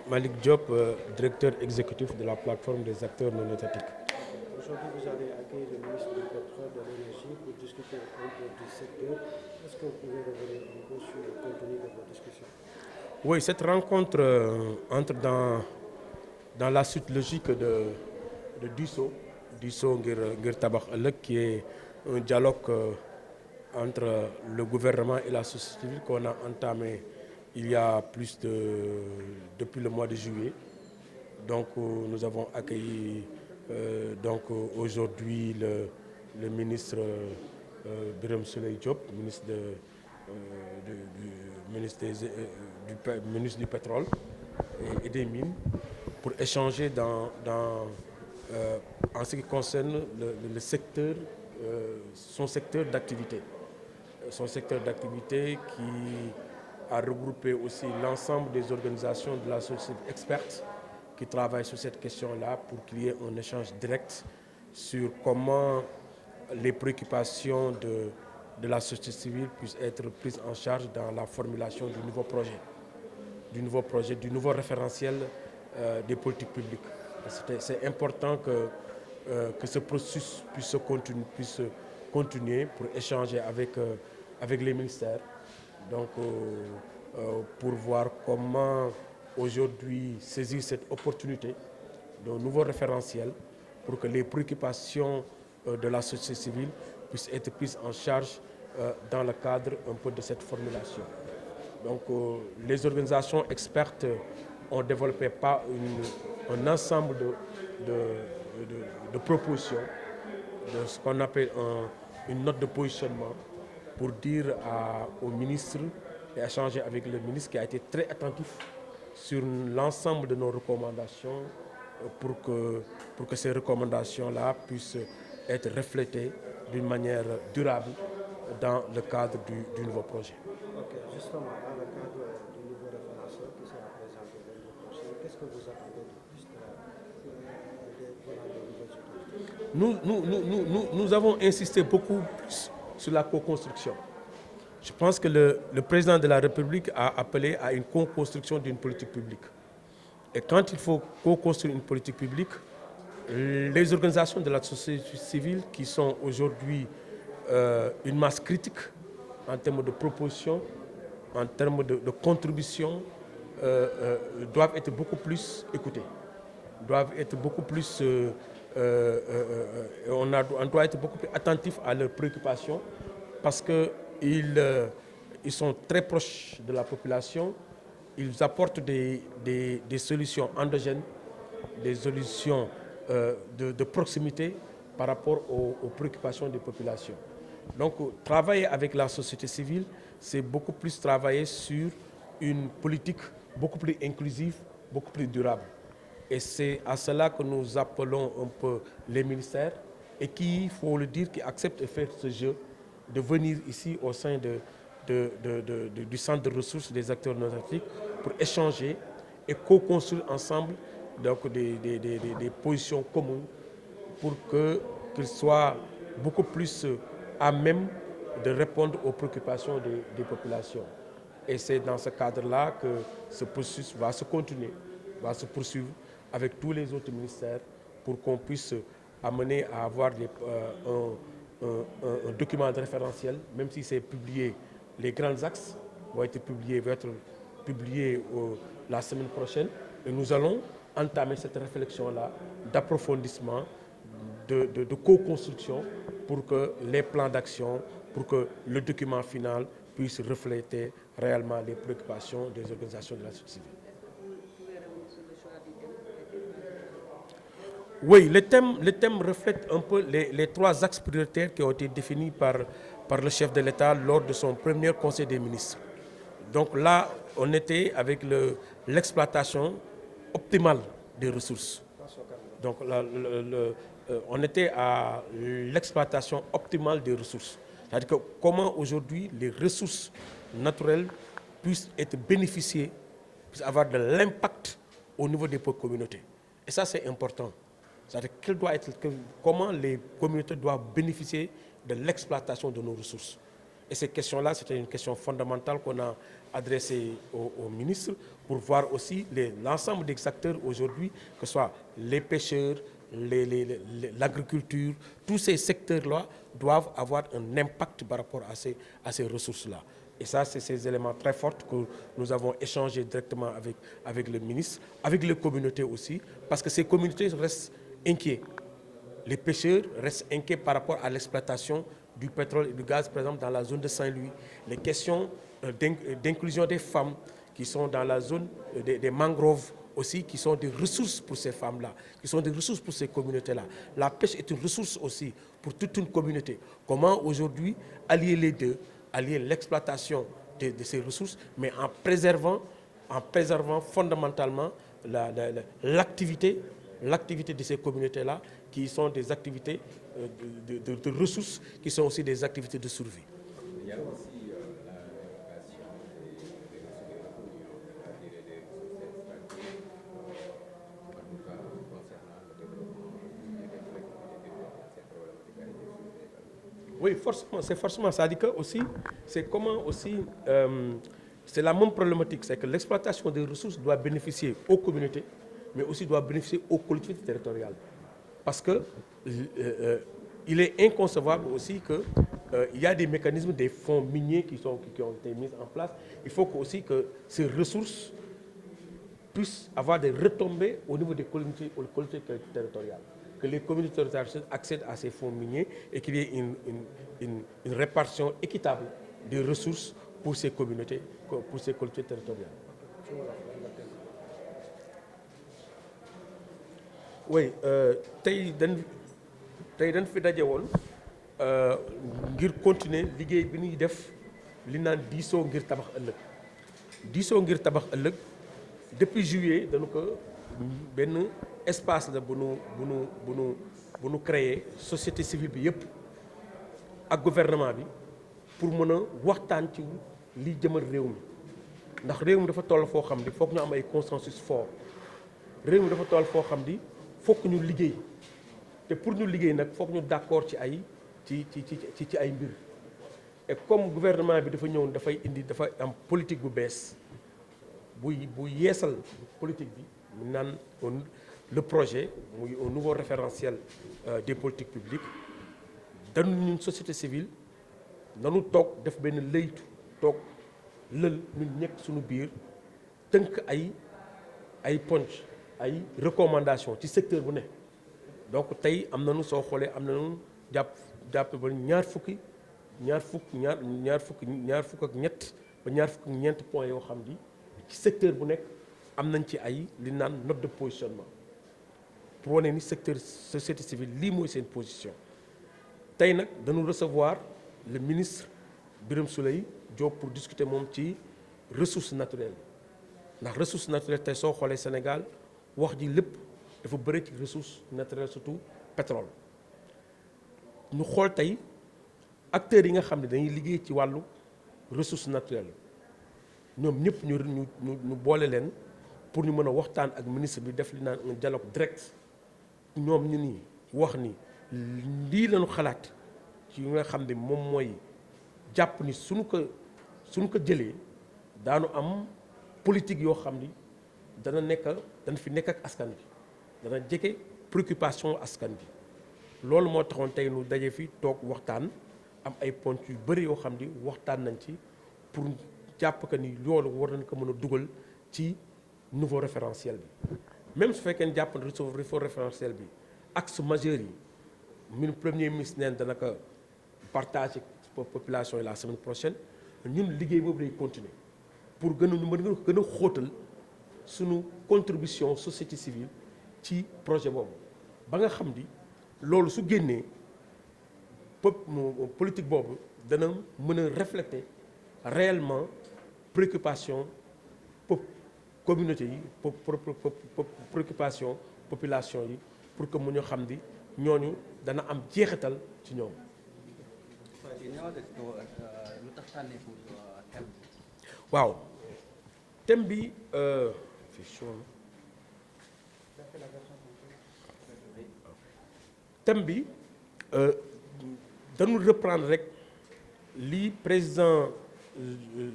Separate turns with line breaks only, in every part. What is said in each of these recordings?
Malik Diop, directeur exécutif de la plateforme des acteurs non étatiques.
Aujourd'hui, vous allez accueillir le ministre du Pétrole et de l'Énergie pour discuter un peu du secteur. Est-ce que vous pouvez revenir un peu sur le contenu de vos discussions?
Oui, cette rencontre entre dans la suite logique de DUSO Ngir Tabax Ëllëg, qui est un dialogue entre le gouvernement et la société civile qu'on a entamé il y a depuis le mois de juillet. Donc nous avons accueilli aujourd'hui le ministre Birame Souleye Diop, ministre du pétrole et des mines, pour échanger en ce qui concerne le secteur, son secteur d'activité. Son secteur d'activité qui a regroupé aussi l'ensemble des organisations de la société experte qui travaillent sur cette question-là pour qu'il y ait un échange direct sur comment les préoccupations de la société civile puissent être prises en charge dans la formulation du nouveau projet, du nouveau référentiel des politiques publiques. C'est important que ce processus puisse continuer pour échanger avec les ministères. Donc, pour voir comment aujourd'hui saisir cette opportunité d'un nouveau référentiel pour que les préoccupations de la société civile puissent être prises en charge dans le cadre un peu de cette formulation. Donc les organisations expertes ont développé un ensemble de propositions, de ce qu'on appelle une note de positionnement pour dire au ministre et échanger avec le ministre qui a été très attentif sur l'ensemble de nos recommandations pour que ces recommandations-là puissent être reflétées d'une manière durable dans le cadre du nouveau projet.
Ok, justement, dans le cadre du nouveau référentiel qui sera présenté lundi prochain, qu'est-ce que vous attendez de plus de nouvelles autorités?
Nous avons insisté beaucoup plus sur la co-construction. Je pense que le président de la République a appelé à une co-construction d'une politique publique. Et quand il faut co-construire une politique publique, les organisations de la société civile qui sont aujourd'hui une masse critique en termes de propositions, en termes de contributions, doivent être beaucoup plus écoutées, doivent être beaucoup plus... on doit être beaucoup plus attentif à leurs préoccupations parce qu'ils sont très proches de la population, ils apportent des solutions endogènes, des solutions de proximité par rapport aux préoccupations des populations. Donc, travailler avec la société civile, c'est beaucoup plus travailler sur une politique beaucoup plus inclusive, beaucoup plus durable. Et c'est à cela que nous appelons un peu les ministères et qui, il faut le dire, qui acceptent de faire ce jeu, de venir ici au sein du centre de ressources des acteurs non étatiques pour échanger et co-construire ensemble donc, des positions communes pour qu'ils soient beaucoup plus à même de répondre aux préoccupations des populations. Et c'est dans ce cadre-là que ce processus va se continuer, va se poursuivre avec tous les autres ministères pour qu'on puisse amener à avoir un document de référentiel, même si c'est publié, les grands axes vont être publiés la semaine prochaine. Et nous allons entamer cette réflexion-là d'approfondissement, de co-construction pour que les plans d'action, pour que le document final puisse refléter réellement les préoccupations des organisations de la société civile. Oui, le thème reflète un peu les trois axes prioritaires qui ont été définis par le chef de l'État lors de son premier conseil des ministres. Donc là, on était avec l'exploitation optimale des ressources. Donc on était à l'exploitation optimale des ressources. C'est-à-dire que comment aujourd'hui les ressources naturelles puissent être bénéficiées, puissent avoir de l'impact au niveau des communautés. Et ça, c'est important. C'est-à-dire comment les communautés doivent bénéficier de l'exploitation de nos ressources. Et ces questions-là, c'était une question fondamentale qu'on a adressé au ministre pour voir aussi l'ensemble des acteurs aujourd'hui, que ce soit les pêcheurs, l'agriculture, tous ces secteurs-là doivent avoir un impact par rapport à ces ressources-là. Et ça, c'est ces éléments très forts que nous avons échangés directement avec le ministre, avec les communautés aussi, parce que ces communautés restent inquiets. Les pêcheurs restent inquiets par rapport à l'exploitation du pétrole et du gaz, par exemple, dans la zone de Saint-Louis. Les questions d'inclusion des femmes qui sont dans la zone des mangroves aussi, qui sont des ressources pour ces femmes-là, qui sont des ressources pour ces communautés-là. La pêche est une ressource aussi pour toute une communauté. Comment aujourd'hui allier les deux, allier l'exploitation de ces ressources, mais en préservant fondamentalement l'activité de ces communautés-là, qui sont des activités de ressources, qui sont aussi des activités de survie.
Il y a aussi la révocation des en tout cas concernant le développement cette problématique a été soulevée.
Oui, forcément. Ça dit que aussi, c'est comment aussi, c'est la même problématique, c'est que l'exploitation des ressources doit bénéficier aux communautés, mais aussi doit bénéficier aux collectivités territoriales. Parce que il est inconcevable aussi qu'il y a des mécanismes, des fonds miniers qui ont été mis en place. Il faut aussi que ces ressources puissent avoir des retombées au niveau des collectivités territoriales. Que les communautés territoriales accèdent à ces fonds miniers et qu'il y ait une répartition équitable des ressources pour ces communautés, pour ces collectivités territoriales. Oui, tey dañ fi daje woon ngir continuer liggéey bi ñuy def li naan diisoo ngir tabax ëllëg. Diisoo ngir tabax ëllëg depuis juillet dañu ko benn espace la bu nu créé société civile bi yëpp ak gouvernement bi pour mën a waxtaan ci li jëmal réew mi ndax réew mi dafa toll foo xam ni foog ñu am ay consensus fort réew mi dafa toll foo xam ni foog ñu liggéey te pour ñu liggéey nag foog ñu d'accord ci ay mbir et comme gouvernement bi dafa ñëw dafa am politique bu bees bu yeesal politique bi mu naan le projet muy un nouveau référentiel des politiques publiques dañu ñun société civile nanu toog def benn lëytu toog lël ñun ñekk suñu biir tënk ay ponc ay recommandation ci secteur bu ne donc tey am nañu soo xoolee am nañu jàpp ba ñaar fukk ak ñeent points yoo xam ni ci secteur bu nekk am nañ ci ay li naan note de positionnement pour wane ni secteur société civile lii mooy seen position tey nag dañu recevoir le ministre Birame Souleye Diop pour discuter moom ci ressources naturelles ndax ressources naturelles tey soo xoolee Sénégal wax ji lépp dafa bëri ci ressources naturelles surtout pétrole ñu xool tey acteurs yi nga xam ne dañuy liggéey ci wàllu ressources naturelles ñoom ñëpp ñu boole leen pour ñu mën a waxtaan ak ministre bi def li naan un dialogue direct ñoom ñu ni wax ni lii lañu xalaat ci nga xam ne moom mooy jàpp ni suñu ko jëlee daanu am politique yoo xam ni dana fi nekk ak askan bi dana jege préoccupation askan bi loolu moo taxoon tey nu daje fi toog waxtaan am ay ponts yu bëri yoo xam ni waxtaan nañ ci pour jàpp que ni loolu war nañ ko mën a dugal ci nouveau référentiel bi même su fekkee ne jàpp na nouveau référentiel bi axe majeur yi ñun premier ministre neen dana ko partager population yi la semaine prochaine ñun liggéey boobu day continuer pour gën a xóotal suñu contribution société civile ci projet boobu ba nga xam ni loolu su génnee politique boobu dana mën a refléter réellement préoccupation communauté yi préoccupation population yi pour que mu ñu xam ni ñooñu dana am jeexital ci ñoom. waaw thème bi dañu reprendre rek li président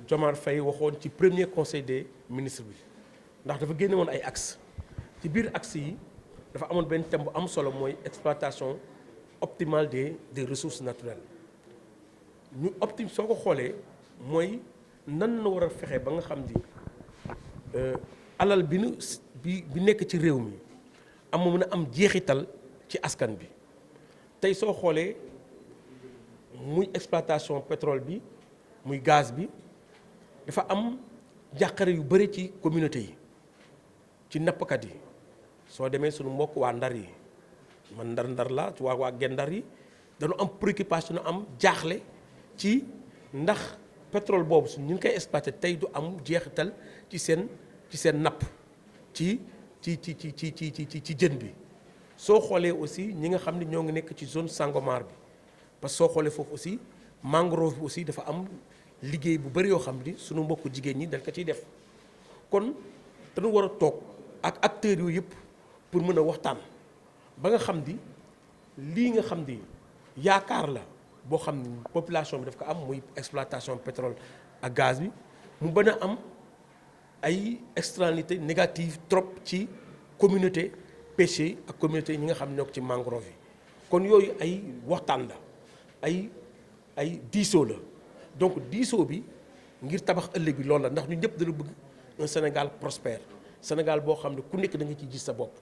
Diomaye Faye waxoon ci premier conseil des ministres bi ndax dafa génne woon ay axes ci biir axes yi dafa amoon benn thème bu am solo mooy exploitation optimale des ressources naturelles ñu soo ko xoolee mooy nan la war a fexe ba nga xam ni alal bi nekk ci réew mi mën a am jeexital ci askan bi tey soo xoolee muy exploitation pétrole bi muy gaz bi dafa am jàqare yu bëri ci communauté yi ci nappkat yi soo demee suñu mbokk waa Ndar yi man ndar la ci waa Gendar yi dañu am préoccupation am jaaxle ci ndax pétrole boobu su ñu ngi koy exploité tey du am jeexital ci seen napp ci jën bi soo xoolee aussi ñi nga xam ne ñoo ngi nekk ci zone Sangomar bi parce que soo xoolee foofu aussi mangrove bi aussi dafa am liggéey bu bëri yoo xam ni suñu mbokku jigéen ñi dañ ko ciy def kon dañu war a toog ak acteurs yooyu yëpp pour mën a waxtaan ba nga xam ni lii nga xam ni yaakaar la boo xam ni population bi daf ko am muy exploitation pétrole ak gaz bi mu bañ a am ay externalités négatives trop ci communauté pêchée ak communauté ñi nga xam ne ñoo ko ci mangrove yi kon yooyu ay waxtaan la ay diisoo la donc diisoo bi ngir tabax ëllëg bi loolu la ndax ñu ñëpp dañu bëgg un Sénégal prospère Sénégal boo xam ne ku nekk da nga ciy gis sa bopp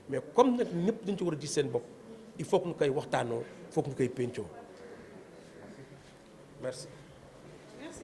mais comme nag ñëpp dañu ci war a gis seen bopp il faut que ñu koy waxtaanoo il faut que ñu koy pencoo merci.